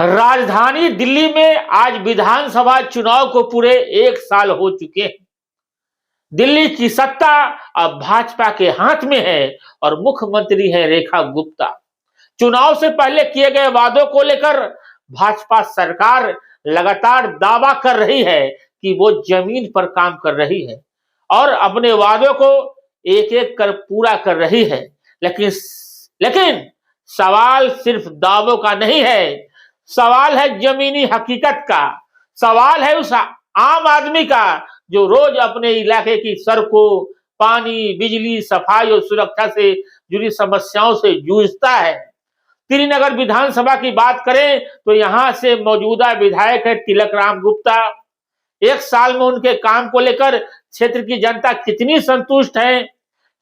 राजधानी दिल्ली में आज विधानसभा चुनाव को पूरे 1 साल हो चुके हैं। दिल्ली की सत्ता अब भाजपा के हाथ में है और मुख्यमंत्री है रेखा गुप्ता। चुनाव से पहले किए गए वादों को लेकर भाजपा सरकार लगातार दावा कर रही है कि वो जमीन पर काम कर रही है और अपने वादों को एक एक कर पूरा कर रही है। लेकिन सवाल सिर्फ दावों का नहीं है, सवाल है जमीनी हकीकत का। सवाल है उस आम आदमी का जो रोज अपने इलाके की सड़कों, पानी, बिजली, सफाई और सुरक्षा से जुड़ी समस्याओं से जूझता है। श्रीनगर विधानसभा की बात करें तो यहां से मौजूदा विधायक है तिलक राम गुप्ता। 1 साल में उनके काम को लेकर क्षेत्र की जनता कितनी संतुष्ट है?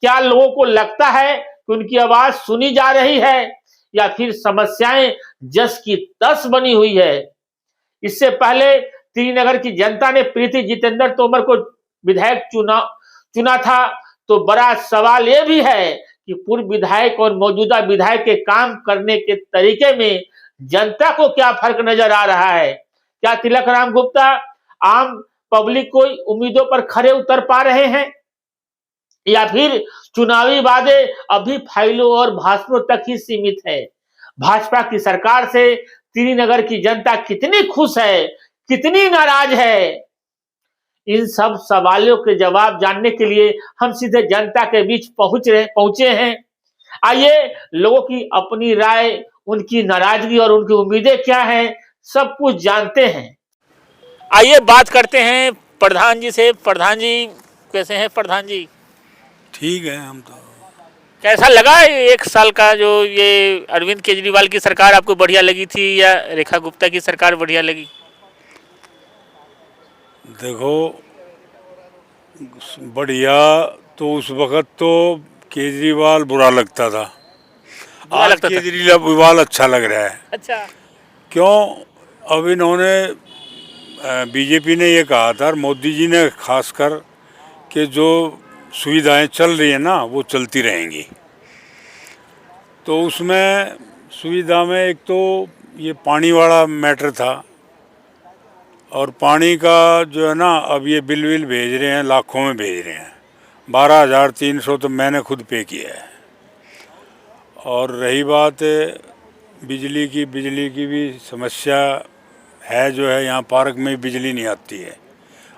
क्या लोगों को लगता है कि उनकी आवाज सुनी जा रही है या फिर समस्याएं जस की तस बनी हुई है? इससे पहले श्रीनगर की जनता ने प्रीति जितेंद्र तोमर को विधायक चुना था, तो बड़ा सवाल यह भी है कि पूर्व विधायक और मौजूदा विधायक के काम करने के तरीके में जनता को क्या फर्क नजर आ रहा है? क्या तिलक राम गुप्ता आम पब्लिक को उम्मीदों पर खरे उतर पा रहे हैं या फिर चुनावी वादे अभी फाइलों और भाषणों तक ही सीमित है? भाजपा की सरकार से श्रीनगर की जनता कितनी खुश है, कितनी नाराज है? इन सब सवालों के जवाब जानने के लिए हम सीधे जनता के बीच पहुंचे हैं। आइए लोगों की अपनी राय, उनकी नाराजगी और उनकी उम्मीदें क्या हैं, सब कुछ जानते हैं। आइए बात करते हैं प्रधान जी से। प्रधान जी कैसे हैं? प्रधान जी ठीक है। हम तो कैसा लगा 1 साल का जो ये अरविंद केजरीवाल की सरकार आपको बढ़िया लगी थी या रेखा गुप्ता की सरकार बढ़िया लगी? देखो, बढ़िया तो उस वक्त तो केजरीवाल बुरा लगता था। आज केजरीवाल अच्छा लग रहा है। अच्छा, क्यों? अब इन्होंने बीजेपी ने ये कहा था और मोदी जी ने खासकर कि जो सुविधाएं चल रही है ना वो चलती रहेंगी। तो उसमें सुविधा में एक तो ये पानी वाला मैटर था और पानी का जो है ना, अब ये बिल भेज रहे हैं, लाखों में भेज रहे हैं। 12,300 तो मैंने खुद पे किया है। और रही बात बिजली की भी समस्या है। जो है यहाँ पार्क में बिजली नहीं आती है।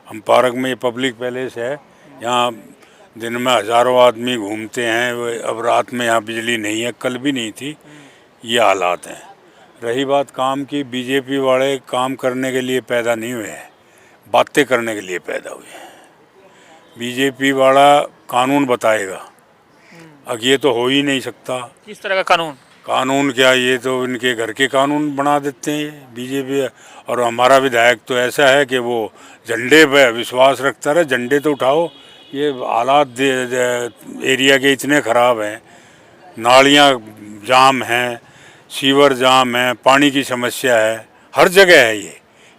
हम पार्क में, ये पब्लिक पैलेस है, यहाँ दिन में हज़ारों आदमी घूमते हैं। अब रात में यहाँ बिजली नहीं है, कल भी नहीं थी। ये हालात हैं। रही बात काम की, बीजेपी वाले काम करने के लिए पैदा नहीं हुए हैं, बातें करने के लिए पैदा हुए हैं। बीजेपी वाला कानून बताएगा, अब ये तो हो ही नहीं सकता। किस तरह का कानून? कानून क्या, ये तो इनके घर के कानून बना देते हैं बीजेपी। और हमारा विधायक तो ऐसा है कि वो झंडे पे विश्वास रखता है। झंडे तो उठाओ। ये हालात एरिया के इतने ख़राब हैं, नालियाँ जाम हैं, सीवर जाम है, पानी की समस्या है, हर जगह है।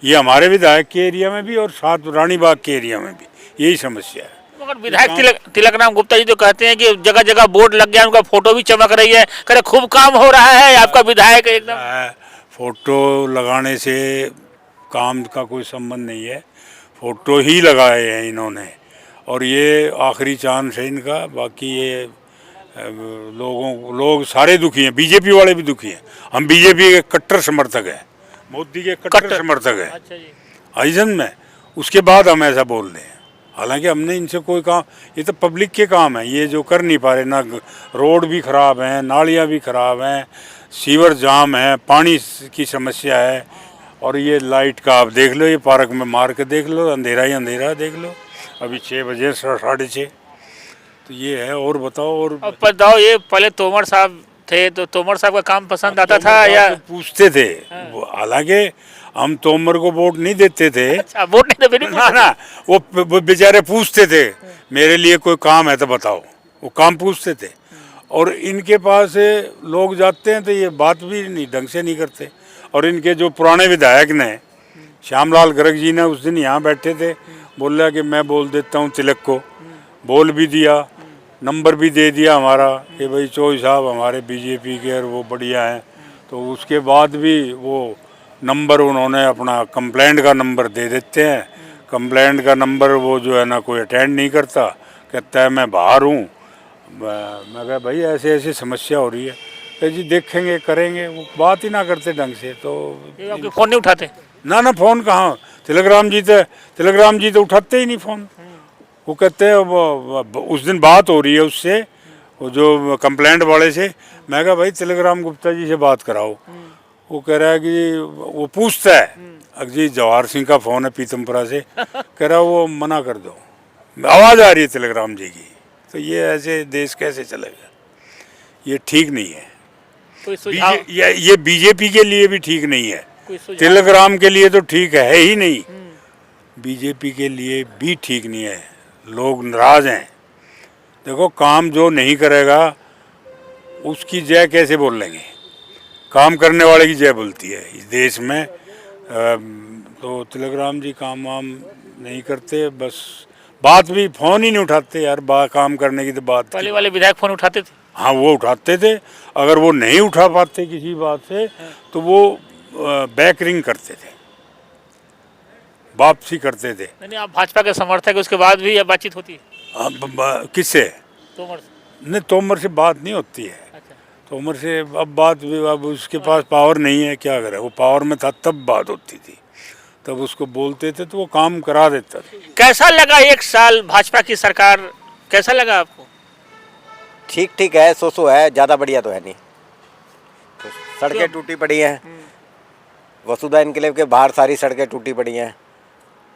ये हमारे विधायक के एरिया में भी और साथ रानी बाग के एरिया में भी यही समस्या है। मगर विधायक तिलक राम गुप्ता जी तो कहते हैं कि जगह जगह बोर्ड लग गया, उनका फोटो भी चमक रही है, कह रहे खूब काम हो रहा है। आपका विधायक एकदम फोटो लगाने से काम का कोई संबंध नहीं है। फोटो ही लगाए हैं इन्होंने और ये आखिरी चांस है इनका। बाकी ये लोग सारे दुखी हैं, बीजेपी वाले भी दुखी हैं। हम बीजेपी के कट्टर समर्थक हैं, मोदी के कट्टर समर्थक हैं। अच्छा जी। आइजन में उसके बाद हम ऐसा बोल रहे हैं। हालांकि हमने इनसे कोई काम, ये तो पब्लिक के काम है, ये जो कर नहीं पा रहे ना। रोड भी ख़राब हैं, नालियाँ भी ख़राब हैं, सीवर जाम है, पानी की समस्या है। और ये लाइट का आप देख लो, ये पार्क में मार के देख लो, अंधेरा ही अंधेरा देख लो। अभी 6 बजे 6:30 तो ये है। और बताओ। और बताओ, ये पहले तोमर साहब थे तो तोमर साहब का काम पसंद आता था या तो पूछते थे? हालांकि हम तोमर को वोट नहीं देते थे। अच्छा, वोट नहीं देते ना, वो बेचारे पूछते थे मेरे लिए कोई काम है तो बताओ, वो काम पूछते थे। और इनके पास लोग जाते हैं तो ये बात भी नहीं ढंग से नहीं करते। और इनके जो पुराने विधायक ने, श्यामलाल गर्ग जी ने उस दिन यहाँ बैठे थे, बोला कि मैं बोल देता हूँ तिलक को, बोल भी दिया, नंबर भी दे दिया हमारा कि भाई चौधरी साहब हमारे बीजेपी के और वो बढ़िया हैं। तो उसके बाद भी वो नंबर उन्होंने अपना कंप्लेंट का नंबर दे देते हैं। कंप्लेंट का नंबर वो जो है ना कोई अटेंड नहीं करता, कहता है मैं बाहर हूँ। मैं कहा भाई ऐसे ऐसी समस्या हो रही है, कहे जी देखेंगे करेंगे, वो बात ही ना करते ढंग से। तो ये आपके फोन नहीं उठाते? ना फ़ोन कहाँ, टेलीग्राम जी तो उठाते ही नहीं फ़ोन। वो कहते हैं उस दिन बात हो रही है उससे, वो जो कंप्लेंट वाले से। मैं कहा भाई टेलीग्राम गुप्ता जी से बात कराओ। वो कह रहा है कि वो पूछता है जी जवाहर सिंह का फ़ोन है पीतमपुरा से, कह रहा वो मना कर दो, आवाज़ आ रही है टेलीग्राम जी की। तो ये ऐसे देश कैसे चलेगा, ये ठीक नहीं है। कोई सुझाव? ये बीजेपी के लिए भी ठीक नहीं है, कोई सुझाव? टेलीग्राम के लिए तो ठीक है ही नहीं, बीजेपी के लिए भी ठीक नहीं है। लोग नाराज हैं। देखो काम जो नहीं करेगा उसकी जय कैसे बोल लेंगे, काम करने वाले की जय बोलती है इस देश में। तो टेलीग्राम जी काम वाम नहीं करते, बस बात भी फ़ोन ही नहीं उठाते यार, काम करने की तो बात की। पहले वाले विधायक फोन उठाते थे? हाँ वो उठाते थे, अगर वो नहीं उठा पाते किसी बात से तो वो बैकरिंग करते थे, वापसी करते थे। नहीं, आप भाजपा के समर्थक है, उसके बाद भी अब बातचीत होती है? किससे? तोमर से? नहीं तोमर से बात नहीं होती है। अच्छा। तोमर से अब उसके पास पावर नहीं है, क्या करे, वो पावर में था तब बात होती थी, तब उसको बोलते थे तो वो काम करा देता था। कैसा लगा 1 साल भाजपा की सरकार, कैसा लगा आपको? ठीक ठीक है, सो है, ज़्यादा बढ़िया तो है नहीं। तो सड़कें टूटी पड़ी हैं, वसुधा एनक्लेव के बाहर सारी सड़कें टूटी पड़ी हैं।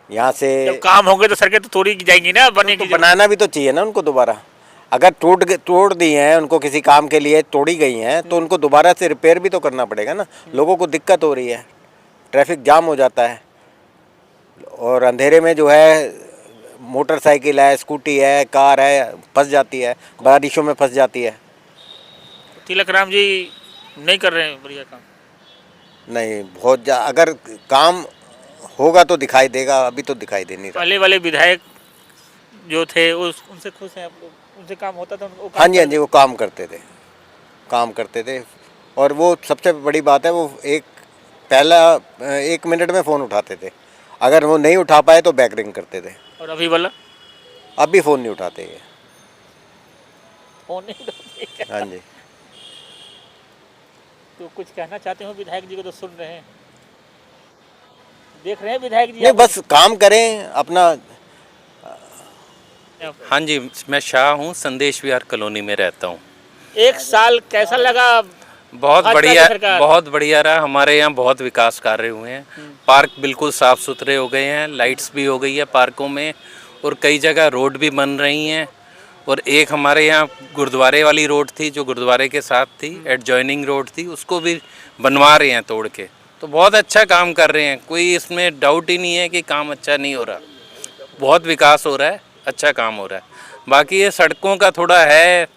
यहाँ से जब काम होंगे तो सड़कें तो तोड़ी जाएंगी ना, बनेगी। तो बनाना भी तो चाहिए ना उनको दोबारा। अगर तोड़ दी हैं उनको, किसी काम के लिए तोड़ी गई हैं, तो उनको दोबारा से रिपेयर भी तो करना पड़ेगा ना। लोगों को दिक्कत हो रही है, ट्रैफिक जाम हो जाता है, और अंधेरे में जो है मोटरसाइकिल है, स्कूटी है, कार है, फंस जाती है, बारिशों में फंस जाती है। तिलक राम जी नहीं कर रहे हैं बढ़िया काम? नहीं, अगर काम होगा तो दिखाई देगा, अभी तो दिखाई दे नहीं रहा। पहले वाले विधायक जो थे उनसे खुश हैं आप लोग? उनसे काम होता था? वो हाँ जी, हाँ जी, वो काम करते थे। और वो सबसे बड़ी बात है, वो पहला 1 मिनट में फ़ोन उठाते थे, अगर वो नहीं उठा पाए तो बैकरिंग करते थे। और अभी वाला? अभी फ़ोन नहीं उठाते ये। फोन नहीं उठाते? हाँ जी। तो कुछ कहना चाहते हो विधायक जी को? तो सुन रहे हैं, देख रहे हैं विधायक जी? नहीं, बस काम करें अपना। हाँ जी, मैं शाह हूँ, संदेश विहार कॉलोनी में रहता हूँ। 1 साल कैसा लगा? बहुत भाजपा बढ़िया, की सरकार? बहुत बढ़िया रहा। हमारे यहाँ बहुत विकास कार्य हुए हैं, पार्क बिल्कुल साफ सुथरे हो गए हैं, लाइट्स भी हो गई है पार्कों में, और कई जगह रोड भी बन रही हैं। और एक हमारे यहाँ गुरुद्वारे वाली रोड थी जो गुरुद्वारे के साथ थी, एडजॉइनिंग रोड थी, उसको भी बनवा रहे हैं तोड़ के। तो बहुत अच्छा काम कर रहे हैं, कोई इसमें डाउट ही नहीं है कि काम अच्छा नहीं हो रहा। बहुत विकास हो रहा है, अच्छा काम हो रहा है। बाकी ये सड़कों का थोड़ा है,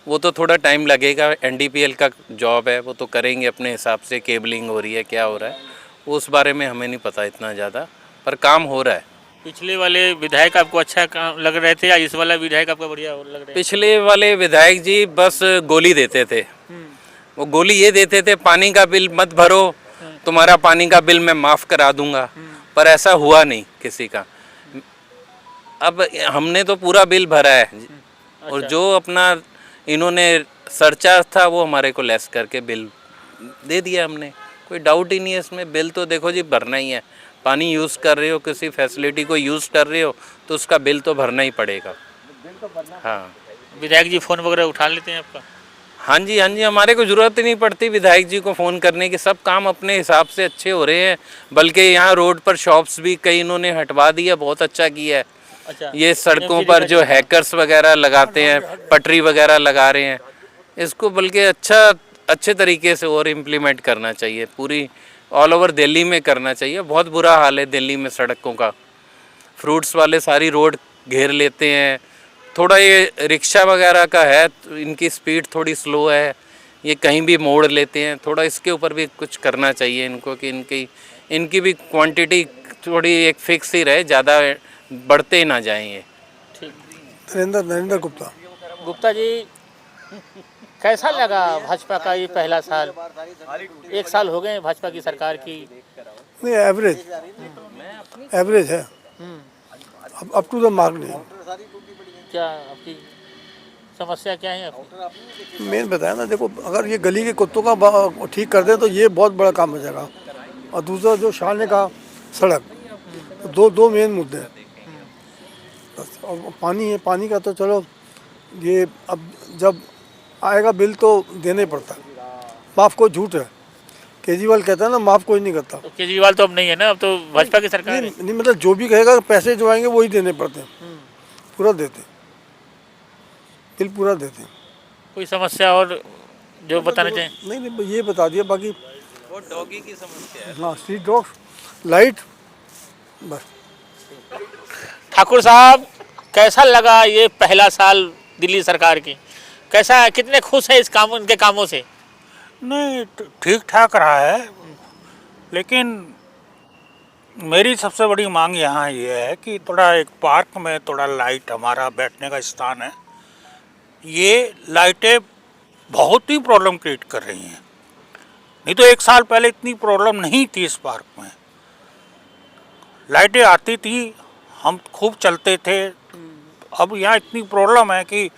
वो तो थोड़ा टाइम लगेगा, एनडीपीएल का जॉब है, वो तो करेंगे अपने हिसाब से, केबलिंग हो रही है, क्या हो रहा है वो उस बारे में हमें नहीं पता इतना ज़्यादा, पर काम हो रहा है। पिछले वाले विधायक आपको अच्छा काम लग रहे थे या इस वाला विधायक आपको बढ़िया लग रहे हैं? पिछले वाले विधायक जी बस गोली देते थे, वो गोली ये देते थे, पानी का बिल मत भरो, तुम्हारा पानी का बिल मैं माफ़ करा दूंगा, पर ऐसा हुआ नहीं किसी का। अब हमने तो पूरा बिल भरा है, और जो अपना इन्होंने सरचार्ज था वो हमारे को लेस करके बिल दे दिया हमने। कोई डाउट ही नहीं है इसमें, बिल तो देखो जी भरना ही है। पानी यूज़ कर रहे हो, किसी फैसिलिटी को यूज़ कर रहे हो, तो उसका बिल तो भरना ही पड़ेगा। हाँ, विधायक जी फोन वगैरह उठा लेते हैं आपका? हाँ जी, हाँ जी, हमारे को ज़रूरत ही नहीं पड़ती विधायक जी को फ़ोन करने की, सब काम अपने हिसाब से अच्छे हो रहे हैं। बल्कि यहाँ रोड पर शॉप्स भी कई इन्होंने हटवा दिया, बहुत अच्छा किया है। अच्छा, ये सड़कों पर जो हैकर्स वगैरह लगाते हैं, पटरी वगैरह लगा रहे हैं, इसको बल्कि अच्छे तरीके से और इम्प्लीमेंट करना चाहिए, पूरी ऑल ओवर दिल्ली में करना चाहिए। बहुत बुरा हाल है दिल्ली में सड़कों का, फ्रूट्स वाले सारी रोड घेर लेते हैं। थोड़ा ये रिक्शा वगैरह का है, तो इनकी स्पीड थोड़ी स्लो है, ये कहीं भी मोड़ लेते हैं। थोड़ा इसके ऊपर भी कुछ करना चाहिए इनको, कि इनकी भी क्वांटिटी थोड़ी एक फिक्स ही रहे, ज़्यादा बढ़ते ही ना जाएं ये। नरेंद्र गुप्ता। गुप्ता जी, कैसा लगा भाजपा का ये पहला साल? 1 साल हो गए भाजपा की सरकार की, नहीं एवरेज, एवरेज है, अप टू द मार्क नहीं। क्या आपकी समस्या क्या है आपकी? मेन बताया ना, देखो अगर ये गली के कुत्तों का ठीक कर दे तो ये बहुत बड़ा काम हो जाएगा। और दूसरा जो शाह ने कहा सड़क, तो दो मेन मुद्दे हैं बस। और पानी है, पानी का तो चलो ये अब जब आएगा बिल तो देना ही पड़ता है, माफ़ कोई झूठ है। केजरीवाल कहता है ना माफ़ कोई नहीं करता। तो केजरीवाल तो अब नहीं है ना, अब तो भाजपा की सरकार है। नहीं मतलब जो भी कहेगा पैसे जो आएंगे वही देने पड़ते हैं, पूरा देते हैं, बिल पूरा देते हैं। कोई समस्या और जो बताना चाहें? नहीं ये बता दिया, बाकी वो डॉगी की समस्या है। हाँ स्ट्रीट डॉग, लाइट, बस। ठाकुर साहब, कैसा लगा ये पहला साल दिल्ली सरकार की? कैसा है, कितने खुश है इस काम, इनके कामों से? नहीं ठीक ठाक रहा है, लेकिन मेरी सबसे बड़ी मांग यहाँ ये है कि थोड़ा एक पार्क में थोड़ा लाइट, हमारा बैठने का स्थान है, ये लाइटें बहुत ही प्रॉब्लम क्रिएट कर रही हैं। नहीं तो एक साल पहले इतनी प्रॉब्लम नहीं थी इस पार्क में, लाइटें आती थी, हम खूब चलते थे। अब यहाँ इतनी प्रॉब्लम है कि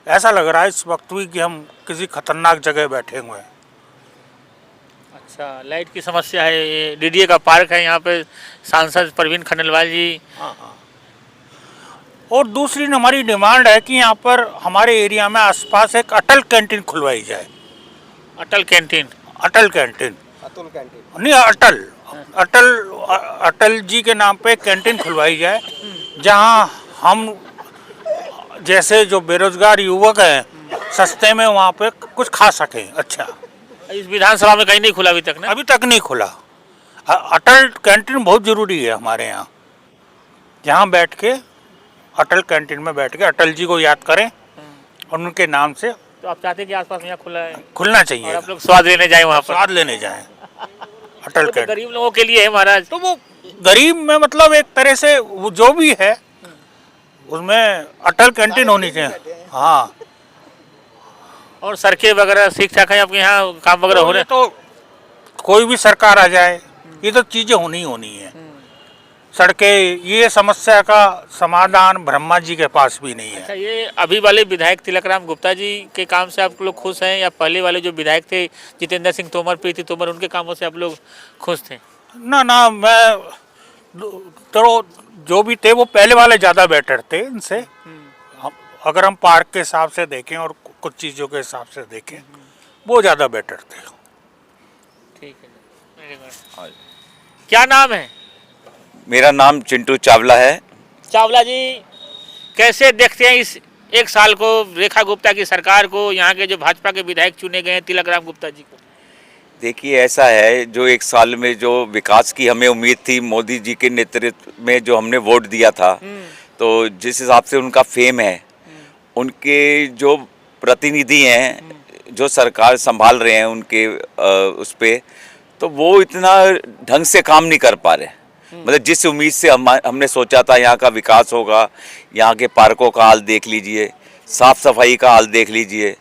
ऐसा लग रहा है इस वक्त भी कि हम किसी खतरनाक जगह बैठे हुए हैं। अच्छा, लाइट की समस्या है। ये डीडीए का पार्क है, यहाँ पे सांसद परवीन खंडेलवाल जी। हाँ। और दूसरी हमारी डिमांड है कि यहाँ पर हमारे एरिया में आसपास एक अटल कैंटीन खुलवाई जाए। अटल कैंटीन? अटल कैंटीन नहीं, अटल जी के नाम पे कैंटीन खुलवाई जाए, जहाँ हम जैसे जो बेरोजगार युवक हैं सस्ते में वहाँ पे कुछ खा सकें। अच्छा, इस विधानसभा में कहीं नहीं खुला अभी तक ना? अभी तक नहीं खुला। अटल कैंटीन बहुत ज़रूरी है हमारे यहाँ, जहाँ बैठ के अटल कैंटीन में बैठ के अटल जी को याद करें और उनके नाम से। तो आप चाहते हैं कि आसपास में यहाँ खुलना चाहिए और आप लोग स्वाद लेने जाए वहाँ पर? स्वाद लेने जाएं अटल तो कैंटीन। गरीब लोगों के लिए है महाराज। तो वो गरीब में मतलब एक तरह से वो जो भी है उसमें अटल कैंटीन होनी चाहिए। हाँ, और सड़कें वगैरह ठीक ठाक है आपके यहाँ, काम वगैरह हो रहे हैं? तो कोई भी सरकार आ जाए ये तो चीज़ें होनी ही होनी है। सड़कें, ये समस्या का समाधान ब्रह्मा जी के पास भी नहीं है। अच्छा, ये अभी वाले विधायक तिलकराम गुप्ता जी के काम से आप लोग खुश हैं, या पहले वाले जो विधायक थे जितेंद्र सिंह तोमर, प्रीति तोमर, उनके कामों से आप लोग खुश थे? ना मैं तो जो भी थे वो पहले वाले ज़्यादा बेटर थे इनसे। अगर हम पार्क के हिसाब से देखें और कुछ चीज़ों के हिसाब से देखें वो ज़्यादा बेटर थे। ठीक है, क्या नाम है? मेरा नाम चिंटू चावला है। चावला जी, कैसे देखते हैं इस एक साल को, रेखा गुप्ता की सरकार को, यहाँ के जो भाजपा के विधायक चुने गए हैं तिलकराम गुप्ता जी को? देखिए, ऐसा है, जो एक साल में जो विकास की हमें उम्मीद थी मोदी जी के नेतृत्व में, जो हमने वोट दिया था, तो जिस हिसाब से उनका फेम है, उनके जो प्रतिनिधि हैं जो सरकार संभाल रहे हैं उनके उस पे, तो वो इतना ढंग से काम नहीं कर पा रहे। मतलब जिस उम्मीद से हमने सोचा था यहाँ का विकास होगा, यहाँ के पार्कों का हाल देख लीजिए, साफ़ सफाई का हाल देख लीजिए,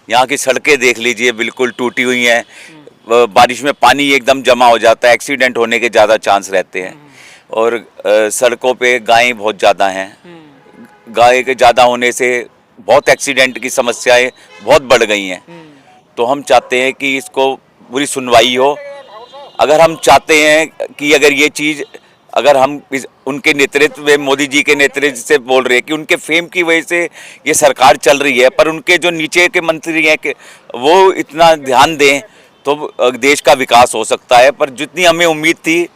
यहाँ की सड़कें देख लीजिए, बिल्कुल टूटी हुई हैं, बारिश में पानी एकदम जमा हो जाता है, एक्सीडेंट होने के ज़्यादा चांस रहते हैं। और सड़कों पे गायें बहुत ज़्यादा हैं, गाय के ज़्यादा होने से बहुत एक्सीडेंट की समस्याएं बहुत बढ़ गई हैं। तो हम चाहते हैं कि इसको पूरी सुनवाई हो। अगर हम चाहते हैं कि अगर ये चीज़, अगर हम उनके नेतृत्व में, मोदी जी के नेतृत्व से बोल रहे हैं कि उनके फेम की वजह से ये सरकार चल रही है, पर उनके जो नीचे के मंत्री हैं कि वो इतना ध्यान दें तो देश का विकास हो सकता है। पर जितनी हमें उम्मीद थी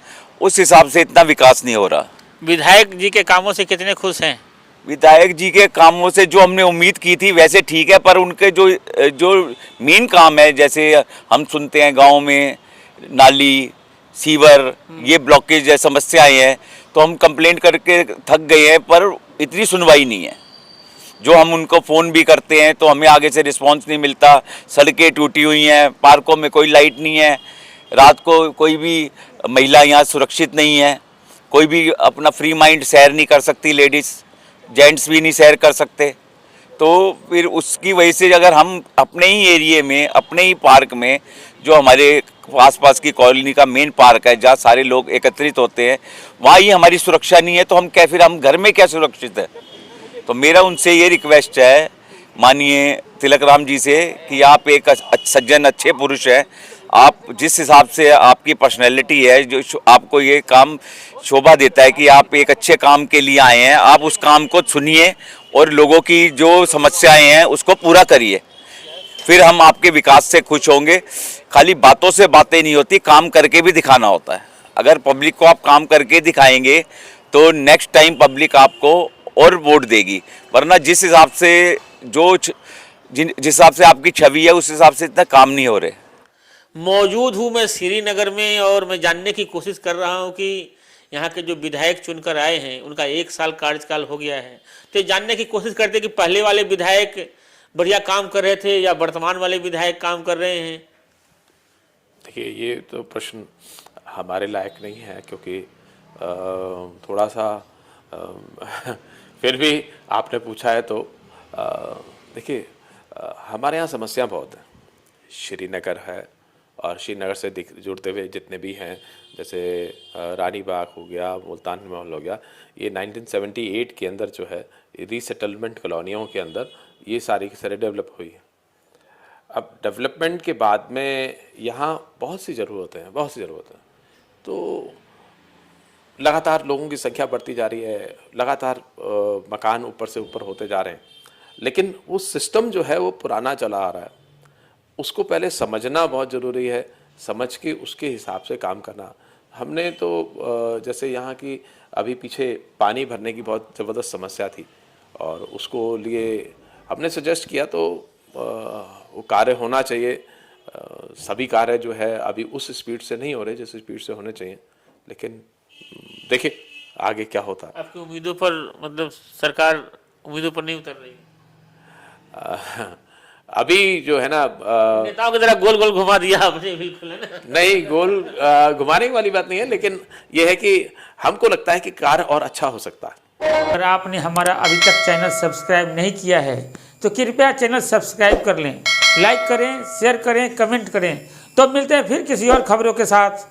उस हिसाब से इतना विकास नहीं हो रहा। विधायक जी के कामों से कितने खुश हैं? विधायक जी के कामों से जो हमने उम्मीद की थी वैसे ठीक है, पर उनके जो मेन काम है, जैसे हम सुनते हैं गांव में नाली, सीवर, ये ब्लॉकेज है, समस्याएं हैं, तो हम कंप्लेंट करके थक गए हैं, पर इतनी सुनवाई नहीं है। जो हम उनको फ़ोन भी करते हैं तो हमें आगे से रिस्पांस नहीं मिलता। सड़कें टूटी हुई हैं, पार्कों में कोई लाइट नहीं है, रात को कोई भी महिला यहाँ सुरक्षित नहीं है, कोई भी अपना फ्री माइंड सैर नहीं कर सकती, लेडीज़ जेंट्स भी नहीं सैर कर सकते। तो फिर उसकी वजह से अगर हम अपने ही एरिए में, अपने ही पार्क में जो हमारे आसपास की कॉलोनी का मेन पार्क है जहाँ सारे लोग एकत्रित होते हैं, वहाँ ही हमारी सुरक्षा नहीं है तो हम क्या, फिर हम घर में क्या सुरक्षित है। तो मेरा उनसे ये रिक्वेस्ट है माननीय तिलक राम जी से कि आप एक सज्जन अच्छे पुरुष हैं, आप जिस हिसाब से आपकी पर्सनैलिटी है, जो आपको ये काम शोभा देता है कि आप एक अच्छे काम के लिए आए हैं, आप उस काम को सुनिए और लोगों की जो समस्याएं हैं उसको पूरा करिए, फिर हम आपके विकास से खुश होंगे। खाली बातों से बातें नहीं होती, काम करके भी दिखाना होता है। अगर पब्लिक को आप काम करके दिखाएंगे तो नेक्स्ट टाइम पब्लिक आपको और वोट देगी, वरना जिस हिसाब से जिस हिसाब से आपकी छवि है उस हिसाब से इतना काम नहीं हो रहे। मौजूद हूँ मैं श्रीनगर में और मैं जानने की कोशिश कर रहा हूँ कि यहाँ के जो विधायक चुनकर आए हैं उनका 1 साल कार्यकाल हो गया है, तो जानने की कोशिश करते कि पहले वाले विधायक बढ़िया काम कर रहे थे या वर्तमान वाले विधायक काम कर रहे हैं। देखिए, ये तो प्रश्न हमारे लायक नहीं है, क्योंकि थोड़ा सा फिर भी आपने पूछा है तो देखिए, हमारे यहाँ समस्या बहुत है। श्रीनगर है और श्रीनगर से जुड़ते हुए जितने भी हैं, जैसे रानी बाग हो गया, मुल्तान महल हो गया, ये 1978 के अंदर जो है रीसेटलमेंट कॉलोनियों के अंदर ये सारी की सारी डेवलप हुई है। अब डेवलपमेंट के बाद में यहाँ बहुत सी ज़रूरतें हैं, बहुत सी ज़रूरतें हैं, तो लगातार लोगों की संख्या बढ़ती जा रही है, लगातार मकान ऊपर से ऊपर होते जा रहे हैं, लेकिन वो सिस्टम जो है वो पुराना चला आ रहा है। उसको पहले समझना बहुत ज़रूरी है, समझ के उसके हिसाब से काम करना। हमने तो जैसे यहाँ की अभी पीछे पानी भरने की बहुत ज़बरदस्त समस्या थी और उसको लिए हमने सजेस्ट किया, तो वो कार्य होना चाहिए। सभी कार्य जो है अभी उस स्पीड से नहीं हो रहे जिस स्पीड से होने चाहिए, लेकिन देखिए आगे क्या होता है। आपकी उम्मीदों पर मतलब सरकार उम्मीदों पर नहीं उतर रही? अभी जो है ना नेताओं की तरह गोल गोल घुमा दिया आपने, बिल्कुल है ना? नहीं, गोल घुमाने वाली बात नहीं है, लेकिन यह है कि हमको लगता है कि कार्य और अच्छा हो सकता है। अगर आपने हमारा अभी तक चैनल सब्सक्राइब नहीं किया है तो कृपया चैनल सब्सक्राइब कर लें, लाइक करें, शेयर करें, कमेंट करें। तो मिलते हैं फिर किसी और खबरों के साथ।